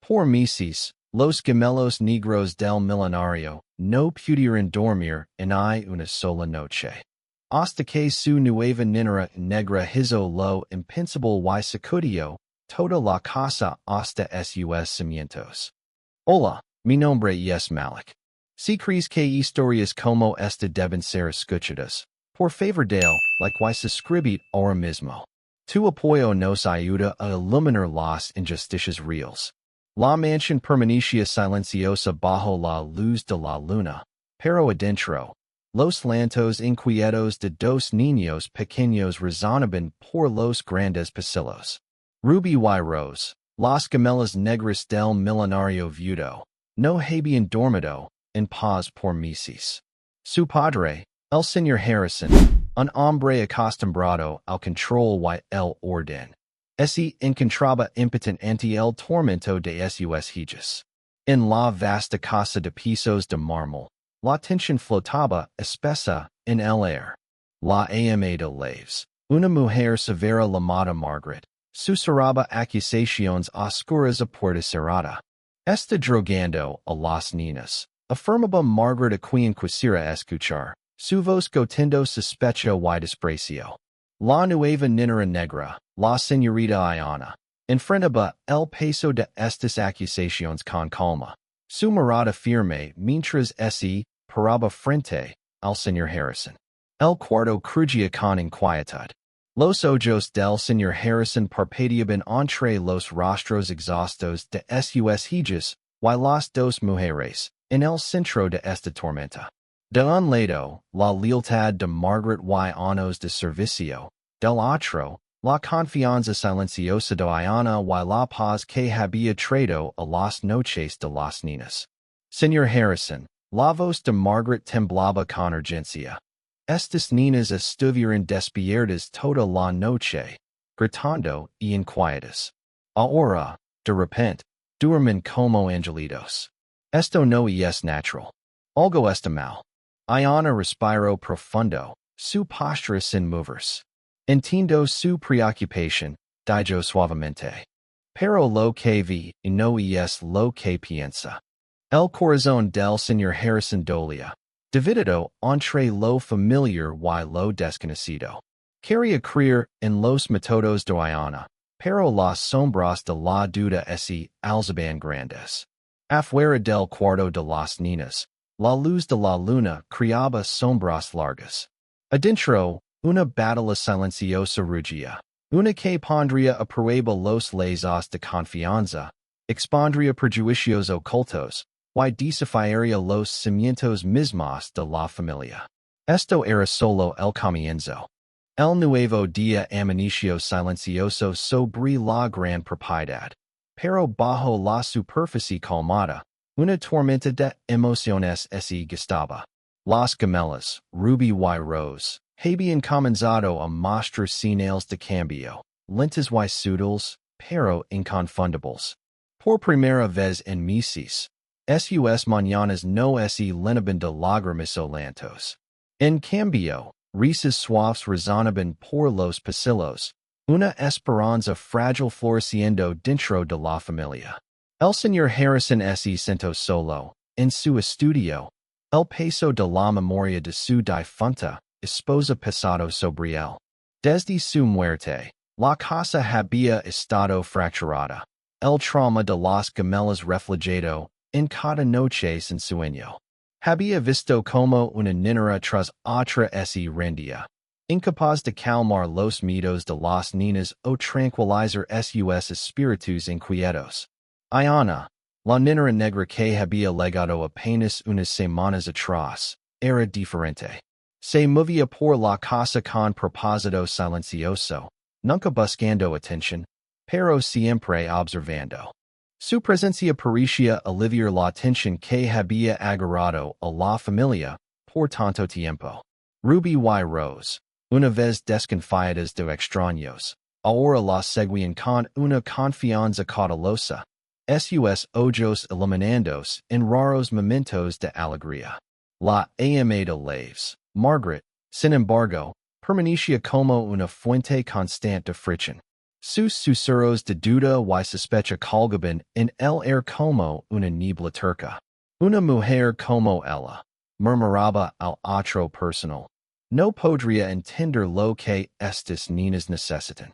Por Mises, los gemelos negros del milenario, no pudieron dormir en una sola noche. Hasta que su nueva niñera negra hizo lo impensable y sacudió toda la casa hasta sus cimientos. Hola, mi nombre es Malik. Si crees que historias como esta deben ser escuchadas, por favor dale like y suscribir ahora mismo. Tu apoyo nos ayuda a iluminar las injusticias reales. La mansión permanecía silenciosa bajo la luz de la luna, pero adentro, los llantos inquietos de dos niños pequeños resonaban por los grandes pasillos. Ruby y Rose, las gemelas negras del milenario viudo, no habían dormido en paz por meses. Su padre, el señor Harrison, un hombre acostumbrado al control y el orden, se encontraba impotente ante el tormento de sus hijas. En la vasta casa de pisos de mármol, la tensión flotaba espesa en el aire. La ama de Laves, una mujer severa llamada Margaret, susurraba accusaciones oscuras a puerta cerrada. Está drogando a las niñas, afirmaba Margaret a quien quisiera escuchar, su voz gotiendo sospecha y desprecio. La nueva niñera negra, la señorita Iana, enfrentaba el peso de estas acusaciones con calma. Su mirada firme mientras se paraba frente al señor Harrison. El cuarto crujía con inquietud. Los ojos del señor Harrison parpadeaban entre los rostros exhaustos de sus hijas y las dos mujeres en el centro de esta tormenta. De un lado, la lealtad de Margaret y años de servicio, del otro, la confianza silenciosa de Iana y la paz que había traído a las noches de las niñas. Señor Harrison, la voz de Margaret temblaba con urgencia. Estas niñas estuvieron despiertas toda la noche, gritando y inquietas. Ahora, de repente, duermen como angelitos. Esto no es natural. Algo está mal. Iana respiró profundo, su postura sin moverse. Entiendo su preocupación, dijo suavemente. Pero lo que vi no es lo que piensa. El corazón del señor Harrison dolía, dividido entre lo familiar y lo desconocido. Quería creer en los métodos de Iana, pero las sombras de la duda se alzaban grandes. Afuera del cuarto de las niñas, la luz de la luna creaba sombras largas. Adentro, una batalla silenciosa rugía, una que pondría a prueba los lazos de confianza, expondría prejuicios ocultos, y desafiaría los cimientos mismos de la familia. Esto era solo el comienzo. El nuevo día amaneció silencioso sobre la gran propiedad, pero bajo la superficie calmada, una tormenta de emociones se gestaba. Las gemelas, Ruby y Rose, habían comenzado a mostrar señales de cambio, lentas y sutiles, pero inconfundibles. Por primera vez en meses, sus mañanas no se llenaban de lágrimas o llantos. En cambio, risas suaves resonaban por los pasillos, una esperanza frágil floreciendo dentro de la familia. El señor Harrison se sentó solo, en su estudio, el peso de la memoria de su difunta esposa pesado sobre él. Desde su muerte, la casa había estado fracturada, el trauma de las gemelas reflejado en cada noche sin sueño. Había visto como una niñera tras otra se rendía, incapaz de calmar los miedos de las niñas o tranquilizar sus espíritus inquietos. Iana, la niñera negra que había legado apenas unas semanas atrás, era diferente. Se movía por la casa con propósito silencioso, nunca buscando atención, pero siempre observando. Su presencia parecía aliviar la tensión que había agarrado a la familia por tanto tiempo. Ruby y Rose, una vez desconfiadas de extraños, ahora la seguían con una confianza cautelosa, sus ojos iluminados en raros momentos de alegría. La ama de Laves, Margaret, sin embargo, permanecía como una fuente constante de fricción. Sus susurros de duda y sospecha colgaban en el air como una niebla turca. Una mujer como ella murmuraba al otro personal. No podría entender lo que estas niñas necesitan.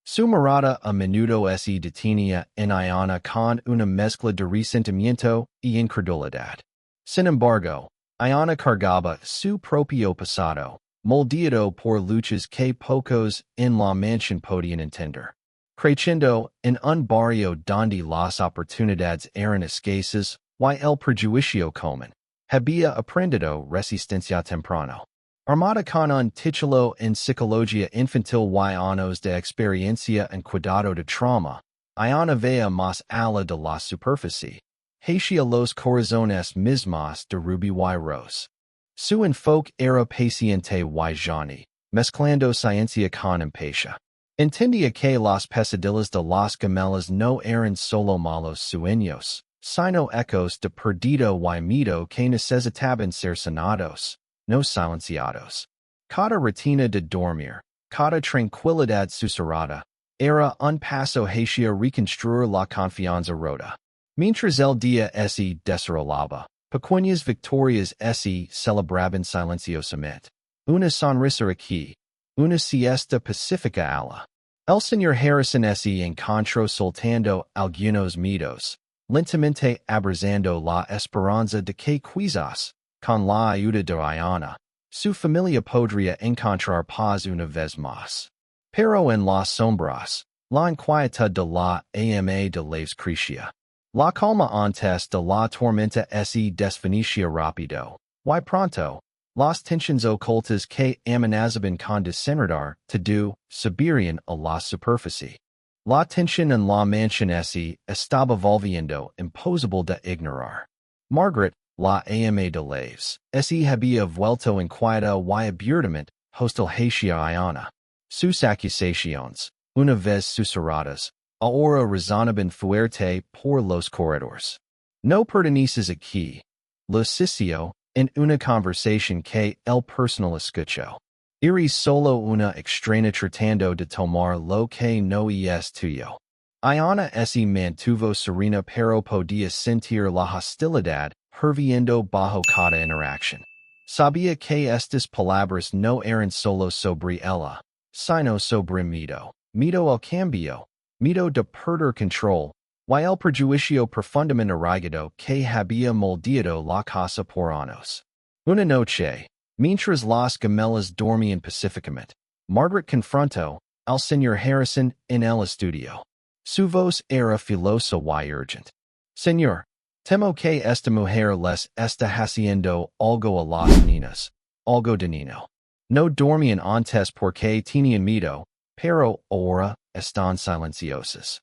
Su mirada a menudo se detenía en Iana con una mezcla de resentimiento y incredulidad. Sin embargo, Iana cargaba su propio pasado, moldeado por luchas que pocos en la mansión podían entender. Creciendo en un barrio donde las oportunidades eran escasas y el prejuicio común, había aprendido resistencia temprano. Armada con un título en psicología infantil y años de experiencia en cuidado de trauma, Iana veía más allá de la superficie. Hacia los corazones mismos de Ruby y Rose. Su enfoque era paciente y Johnny, mezclando ciencia con empatía. Entendía que las pesadillas de las gemelas no eran solo malos sueños, sino ecos de perdido y miedo que necesitaban ser sanados, no silenciados. Cada rutina de dormir, cada tranquilidad susurrada, era un paso hacia reconstruir la confianza rota. Mientras el día se desarrollaba, pequeñas victorias se celebraban silenciosamente. Una sonrisa aquí, una siesta pacífica ala. El señor Harrison se encontró soltando algunos miedos, lentamente abrazando la esperanza de que quizás, con la ayuda de Iana, su familia podría encontrar paz una vez más. Pero en las sombras, la inquietud de la ama de las crecía. La calma antes de la tormenta se desvanecía rápido, y pronto, las tensiones ocultas que amenazaban con desenredar todo subían a la superficie. La tensión en la mansión se estaba volviendo imposible de ignorar. Margaret, la ama de Laves, se había vuelto inquieta y abiertamente hostil hacia Iana. Sus acusaciones, una vez susurradas, ahora resonaban fuerte por los corredores. No perteneces aquí. Lo sicio, en una conversación que el personal escuchó. Eres solo una extraña tratando de tomar lo que no es tuyo. Iana se mantuvo serena pero podía sentir la hostilidad hirviendo bajo cada interacción. Sabía que estas palabras no eran solo sobre ella, sino sobre miedo. Miedo al cambio, miedo de perder control, y el prejuicio profundamente arraigado que había moldeado la casa por años. Una noche, mientras las gemelas dormían pacíficamente, Margaret confrontó al señor Harrison en el estudio. Su voz era filosa y urgente. Señor, temo que esta mujer les está haciendo algo a las niñas, algo de niño. No dormían antes porque tenían miedo, pero ahora están silenciosas.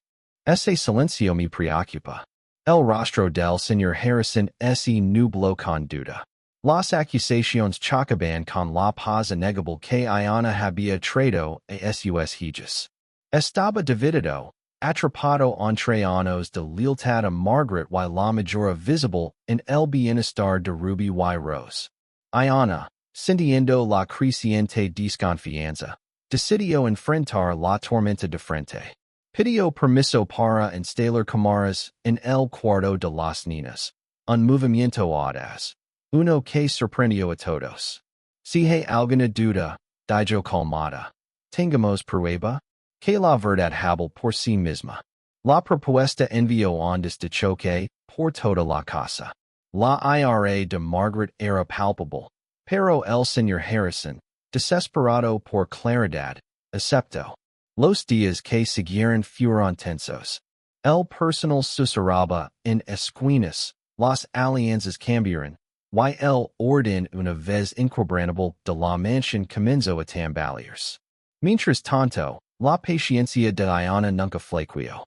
Ese silencio me preocupa. El rostro del señor Harrison se nubló con duda. Las acusaciones chocaban con la paz innegable que Iana había traído a sus hijas. Estaba dividido, atrapado entre años de lealtad a Margaret y la mejora visible en el bienestar de Ruby y Rose. Iana, sintiendo la creciente desconfianza, decidió enfrentar la tormenta de frente. Pidió permiso para instalar cámaras en el cuarto de las niñas, un movimiento audaz, uno que sorprendió a todos. Si hay alguna duda, dijo calmada. Tengamos prueba que la verdad habla por sí misma. La propuesta envió ondas de choque por toda la casa. La ira de Margaret era palpable, pero el señor Harrison, desesperado por claridad, aceptó. Los días que siguieron fueron tensos. El personal susurraba en esquinas, las alianzas cambiaron, y el orden una vez inquebrantable de la mansión comenzó a tambalearse. Mientras tanto, la paciencia de Iana nunca flaqueó.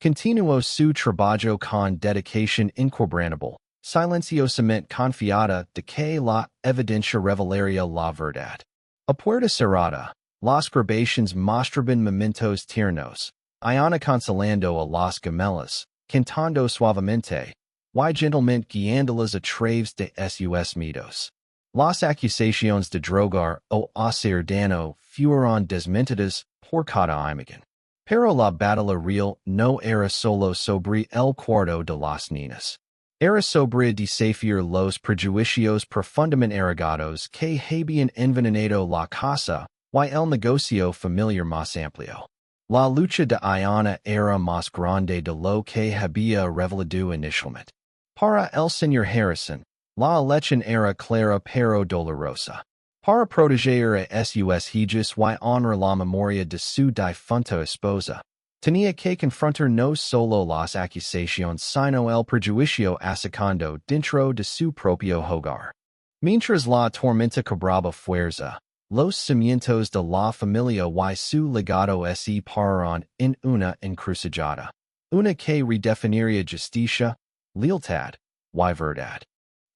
Continuó su trabajo con dedicación inquebrantable, silenciosamente confiada de que la evidencia revelaría la verdad. A puerta cerrada, las grabaciones mostraban momentos tiernos, Iana consolando a las gemelas, cantando suavemente, y gentilmente guiándolas a través de sus miedos. Las acusaciones de drogar o hacer daño fueron desmentidas por cada imagen. Pero la batalla real no era solo sobre el cuarto de las niñas. Era sobre desafiar los prejuicios profundamente arraigados que habían envenenado la casa y el negocio familiar más amplio. La lucha de Ayana era más grande de lo que había revelado inicialmente. Para el señor Harrison, la elección era clara pero dolorosa. Para proteger a sus hijas y honrar la memoria de su difunta esposa, tenía que confrontar no solo las acusaciones sino el prejuicio asacando dentro de su propio hogar. Mientras la tormenta cobraba fuerza, los cimientos de la familia y su legado se pararon en una encrucijada, una que redefiniría justicia, lealtad y verdad.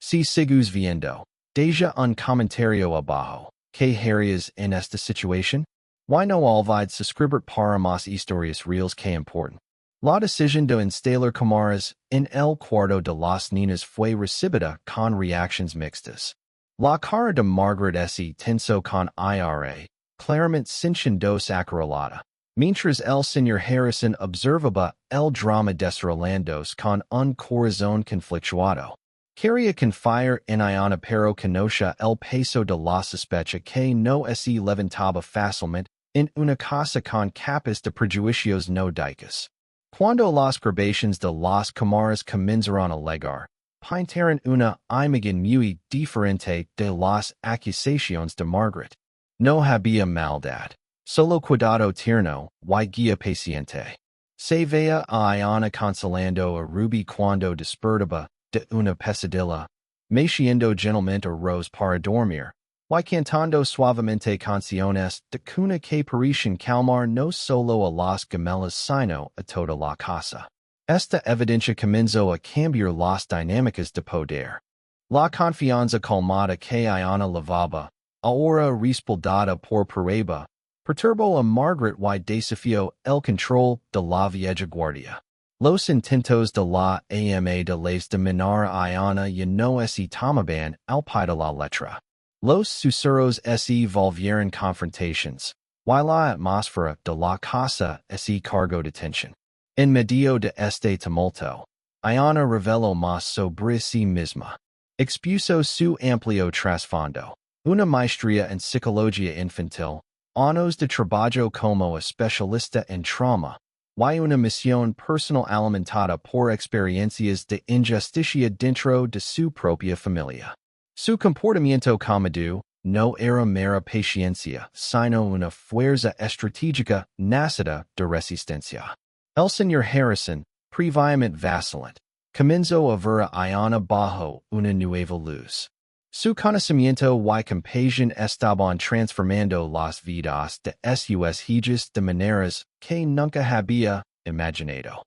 Si sigues viendo, deja un comentario abajo. ¿Qué harías en esta situación? Why no olvide suscribir para más historias reales que importan. La decisión de instalar cámaras en el cuarto de las niñas fue recibida con reacciones mixtas. La cara de Margaret se tensó con ira, claramente sintiendo acorralada, mientras el señor Harrison observaba el drama desarrollándose con un corazón conflictuado. Quería confiar en Ayana pero conocía el peso de la sospecha que no se levantaba fácilmente en una casa con capas de prejuicios no dichos. Cuando las grabaciones de las cámaras comenzaron a llegar, pintaron una imagen muy diferente de las acusaciones de Margaret. No había maldad, solo cuidado tierno y guía paciente. Se veía a Ayana consolando a Ruby cuando despertaba de una pesadilla, meciendo gentilmente a Rose para dormir, y cantando suavemente canciones de cuna que parecían calmar no solo a las gemelas sino a toda la casa. Esta evidencia comenzó a cambiar las dinámicas de poder. La confianza colmada que Ayana lavaba, ahora respaldada por prueba, perturbó a Margaret y desafió el control de la vieja guardia. Los intentos de la AMA de les dominar a Ayana y no se tomaban al pie de la letra. Los susurros se volvieron confrontations, y la atmósfera de la casa se cargó de tensión. En medio de este tumulto, Ayana reveló más sobre sí misma. Expuso su amplio trasfondo, una maestría en psicología infantil, años de trabajo como especialista en trauma, y una misión personal alimentada por experiencias de injusticia dentro de su propia familia. Su comportamiento comedido no era mera paciencia, sino una fuerza estratégica nacida de resistencia. El señor Harrison, previamente vacilante, comenzó a ver a Ayana bajo una nueva luz. Su conocimiento y compasión estaban transformando las vidas de sus hijas de maneras que nunca había imaginado.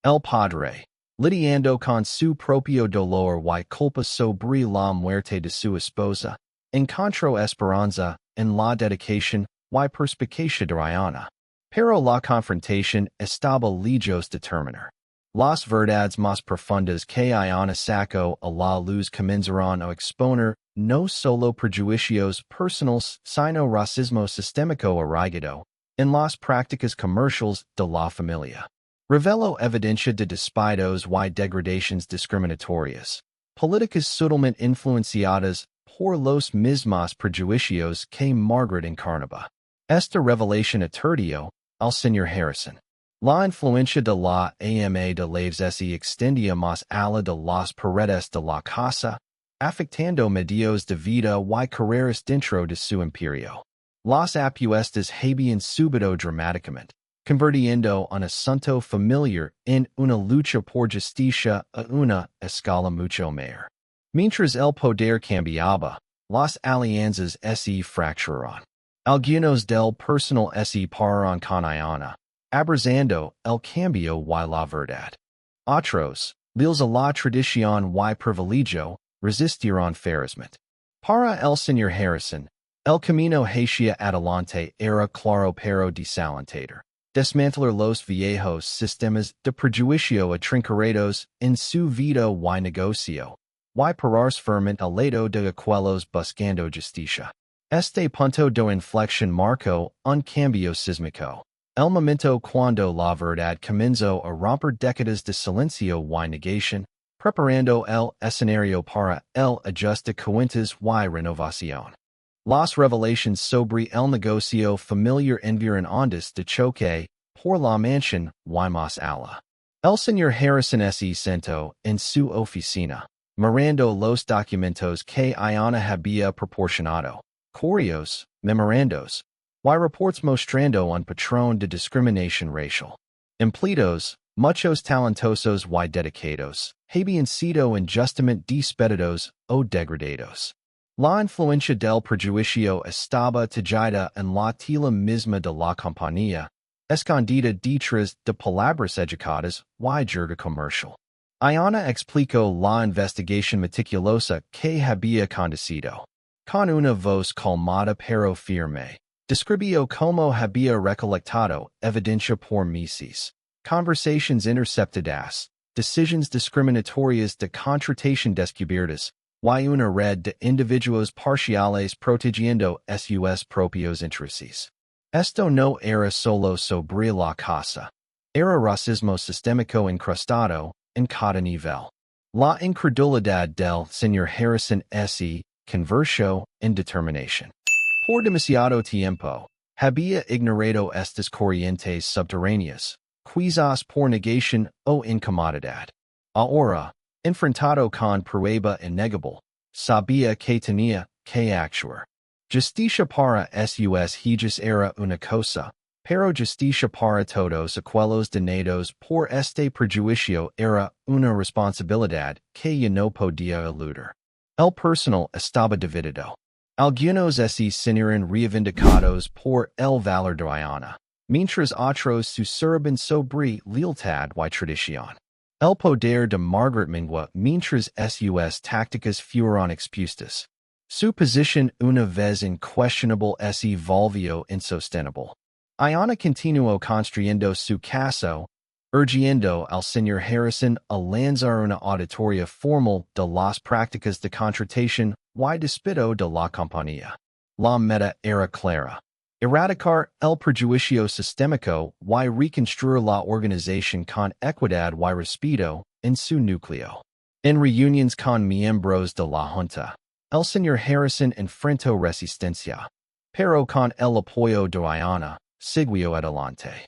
El padre, lidiando con su propio dolor y culpa sobre la muerte de su esposa, encontró esperanza en la dedicación y perspicacia de Ayana. Pero la confrontación estaba lejos de terminar. Las verdades más profundas que Ayana sacó a la luz comenzaron a exponer no solo prejuicios personales sino racismo sistémico arraigado en las prácticas comerciales de la familia. Reveló evidencia de despidos y degradaciones discriminatorias, políticas sutilmente influenciadas por los mismos prejuicios que Margaret encarnaba. Esta revelación aturdió al señor Harrison. La influencia de la AMA de Leves se extendía más allá de las paredes de la casa, afectando medios de vida y carreras dentro de su imperio. Las apuestas habían subido dramáticamente, convirtiendo un asunto familiar en una lucha por justicia a una escala mucho mayor. Mientras el poder cambiaba, las alianzas se fracturaron. Algunos del personal se pararon con Ayana, abrazando el cambio y la verdad. Otros, leales a la tradición y privilegio, resistieron ferozmente. Para el señor Harrison, el camino hacia adelante era claro pero desalentador. Desmantelar los viejos sistemas de prejuicio atrincados en su vida y negocio, y pararse firmemente al lado de aquellos buscando justicia. Este punto de inflexión marcó un cambio sísmico. El momento cuando la verdad comenzó a romper décadas de silencio y negación, preparando el escenario para el ajuste cuentas y renovación. Las revelations sobre el negocio familiar enviaron ondas de choque por la mansión y más allá. El señor Harrison se sentó en su oficina, mirando los documentos que Iana había proporcionado, correos, memorandos, y reports mostrando un patrón de discriminación racial. Empleados, muchos talentosos y dedicados, habían sido injustamente despedidos o degradados. La influencia del prejuicio estaba tallada en la tela misma de la compañía, escondida detrás de palabras educadas y jerga comercial. Iana explicó la investigación meticulosa que había conducido. Con una voz calmada pero firme, describió cómo había recolectado evidencia por meses, conversaciones interceptadas, decisiones discriminatorias de contratación descubiertas, y una red de individuos parciales protegiendo sus propios intereses. Esto no era solo sobre la casa. Era racismo sistémico incrustado en cada nivel. La incredulidad del señor Harrison se convirtió en determinación. Por demasiado tiempo, había ignorado estas corrientes subterráneas, quizás por negación o incomodidad. Ahora, enfrentado con prueba innegable, sabía que tenía que actuar. Justicia para sus hijos era una cosa, pero justicia para todos aquellos dañados por este prejuicio era una responsabilidad que ya no podía eludir. El personal estaba dividido. Algunos se sentían reivindicados por el valor de Iana, mientras otros susurraban sobre lealtad y tradición. El poder de Margaret mingua mientras sus tácticas fueron expuestas. Su posición una vez inquestionable se volvió insostenible. Iana continuó construyendo su caso, urgiendo al señor Harrison a lanzar una auditoría formal de las prácticas de contratación y despido de la compañía. La meta era clara: erradicar el prejuicio sistémico y reconstruir la organización con equidad y respeto en su núcleo. En reuniones con miembros de la Junta, el señor Harrison enfrentó resistencia, pero con el apoyo de Iana, siguió adelante.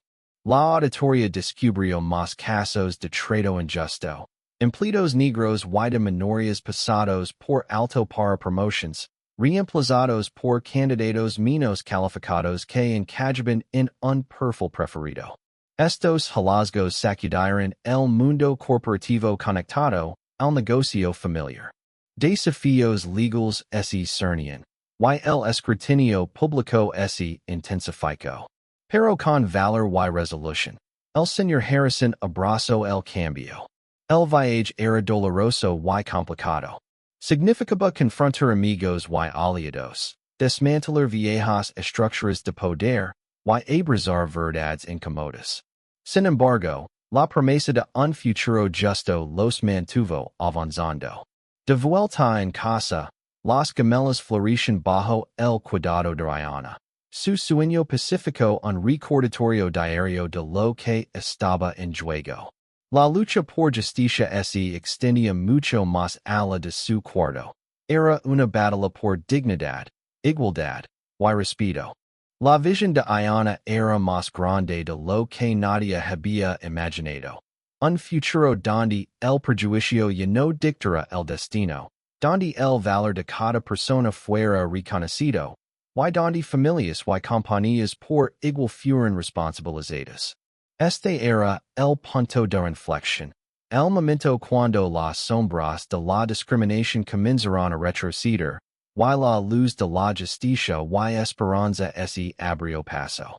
La auditoría descubrió más casos de trato injusto, empleados negros y de minorías pasados por alto para promotions, reemplazados por candidatos menos calificados que encajaban en un perfil preferido. Estos hallazgos sacudieron el mundo corporativo conectado al negocio familiar. Desafíos legales se cernían, y el escrutinio público se intensificó. Pero con valor y resolución, el señor Harrison abrazó el cambio. El viaje era doloroso y complicado. Significaba confrontar amigos y aliados, desmantelar viejas estructuras de poder, y abrazar verdades incómodas. Sin embargo, la promesa de un futuro justo los mantuvo avanzando. De vuelta en casa, las gemelas florecen bajo el cuidado de Iana. Su sueño pacificó un recordatorio diario de lo que estaba en juego. La lucha por justicia se extendía mucho más allá de su cuarto. Era una batalla por dignidad, igualdad, y respeto. La visión de Iana era más grande de lo que nadie había imaginado. Un futuro donde el prejuicio ya no dictara el destino, donde el valor de cada persona fuera reconocido, y donde familias y compañías por igual fueron responsabilizadas. Este era el punto de inflexión, el momento cuando las sombras de la discriminación comenzaron a retroceder, y la luz de la justicia y esperanza se abrió paso.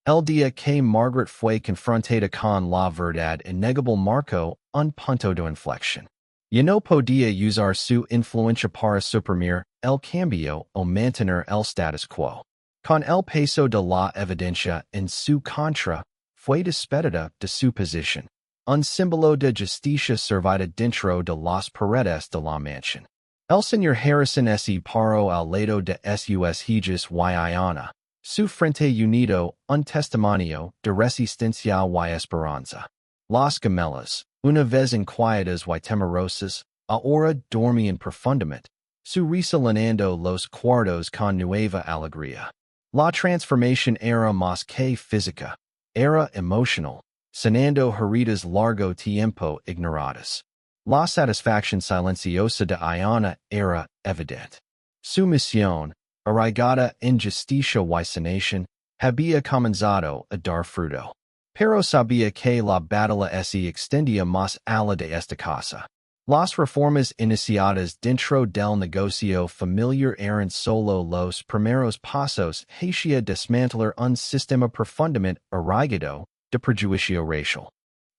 El día que Margaret fue confrontada con la verdad innegable marcó un punto de inflexión. Ya no podía usar su influencia para suprimir el cambio o mantener el status quo. Con el peso de la evidencia en su contra, fue despedida de su posición. Un símbolo de justicia servida dentro de las paredes de la mansión. El señor Harrison se paró al lado de sus hijas y Iana, Su frente unido, un testimonio de resistencia y esperanza. Las gemelas, una vez inquietas y temerosas, ahora dormían profundamente, su risa llenando los cuartos con nueva alegría. La transformación era más que física, era emocional, sanando heridas largo tiempo ignoradas. La satisfacción silenciosa de Ayana era evidente. Su misión, arraigada en justicia y sanación, había comenzado a dar fruto. Pero sabía que la batalla se extendía más allá de esta casa. Las reformas iniciadas dentro del negocio familiar eran solo los primeros pasos hacia desmantelar un sistema profundamente arraigado de prejuicio racial.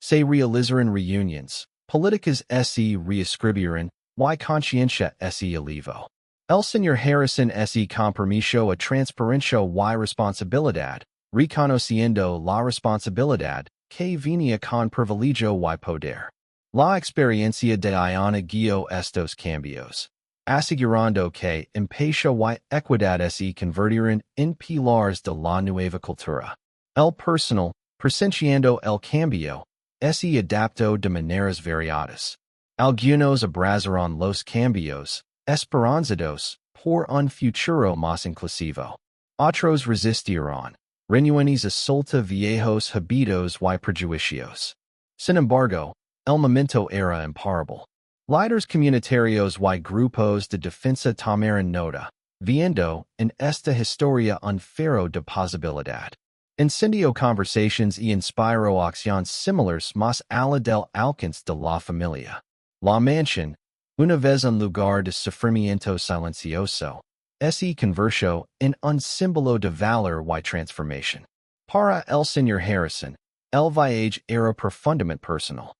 Se realizaron reuniones, políticas se reescribieron, y conciencia se elevó. El señor Harrison se compromiso a transparencia y responsabilidad, reconociendo la responsabilidad que venía con privilegio y poder. La experiencia de Ayana guió estos cambios, asegurando que empatía y equidad se convirtieron en pilares de la nueva cultura. El personal, presenciando el cambio, se adaptó de maneras variadas. Algunos abrazaron los cambios, esperanzados por un futuro más inclusivo. Otros resistieron, renuentes a soltar viejos hábitos y prejuicios. Sin embargo, el momento era imparable. Líderes comunitarios y grupos de defensa tomaron nota, viendo en esta historia un faro de posibilidad. Incendió conversations y inspiró acciones similares más allá del alcance de la familia. La mansión, una vez un lugar de sufrimiento silencioso, se convirtió en un símbolo de valor y transformación. Para el señor Harrison, el viaje era profundamente personal.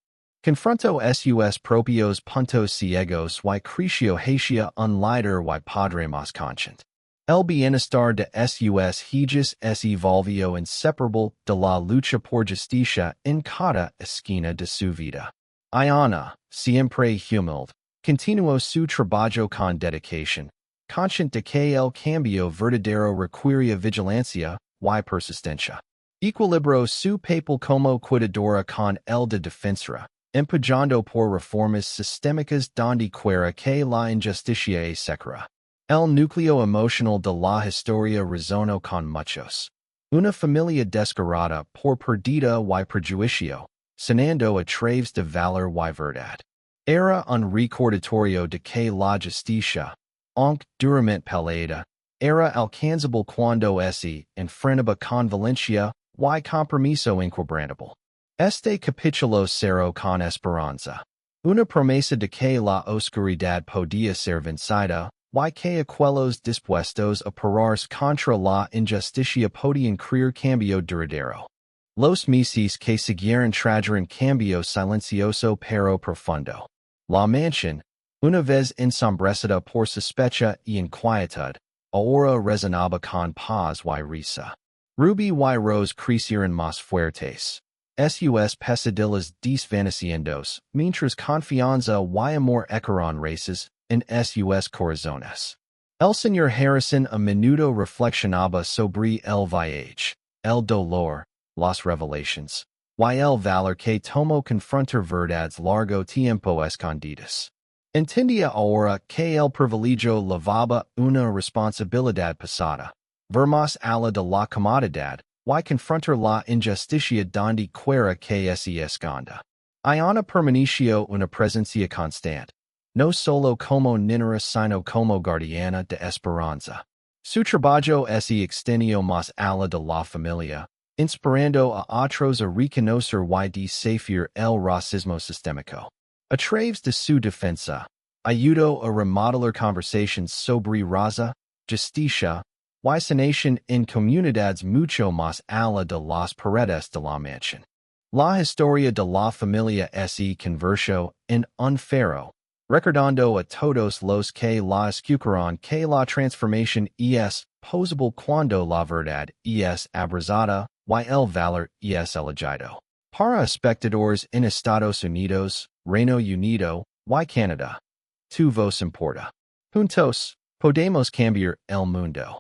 Confrontó sus propios puntos ciegos y creció hacia un líder y padre más consciente. El bienestar de sus hijas se volvió inseparable de la lucha por justicia en cada esquina de su vida. Ayana, siempre humilde, continuó su trabajo con dedicación, consciente de que el cambio verdadero requería vigilancia y persistencia. Equilibró su papel como cuidadora con el de defensora, empujando por reformas sistémicas donde quiera que la injusticia es secra. El núcleo emocional de la historia resonó con muchos. Una familia desgarrada por pérdida y prejuicio, sanando a través de valor y verdad. Era un recordatorio de que la justicia, aunque duramente peleada, era alcanzable cuando se enfrentaba con violencia y compromiso inquebrantable. Este capítulo cerró con esperanza. Una promesa de que la oscuridad podía ser vencida, y que aquellos dispuestos a pararse contra la injusticia podían crear cambio duradero. Los meses que siguieron trajeron cambio silencioso pero profundo. La mansión, una vez ensombrecida por sospecha y inquietud, ahora resonaba con paz y risa. Ruby y Rose crecieron más fuertes. Sus pesadillas desvaneciendos, mientras confianza y amor echaron raíces en sus corazones. El señor Harrison a menudo reflexionaba sobre el viaje, el dolor, las revelaciones, y el valor que tomó confrontar verdades largo tiempo escondidas. Entendía ahora que el privilegio levaba una responsabilidad pesada, ver más allá de la comodidad, y confrontar la injusticia donde quiera que se esconda. Ayana permaneció una presencia constante, no solo como niñera sino como guardiana de esperanza. Su trabajo se extendió más allá de la familia, inspirando a otros a reconocer y desafiar el racismo sistémico. A través de su defensa, ayudó a remodelar conversations sobre raza, justicia, y sanación en comunidades mucho más allá de las paredes de la mansión. La historia de la familia se convirtió en un faro, recordando a todos los que la escucharon que la transformación es posible cuando la verdad es abrazada y el valor es elegido. Para espectadores en Estados Unidos, Reino Unido y Canadá, tu voz importa. Juntos, podemos cambiar el mundo.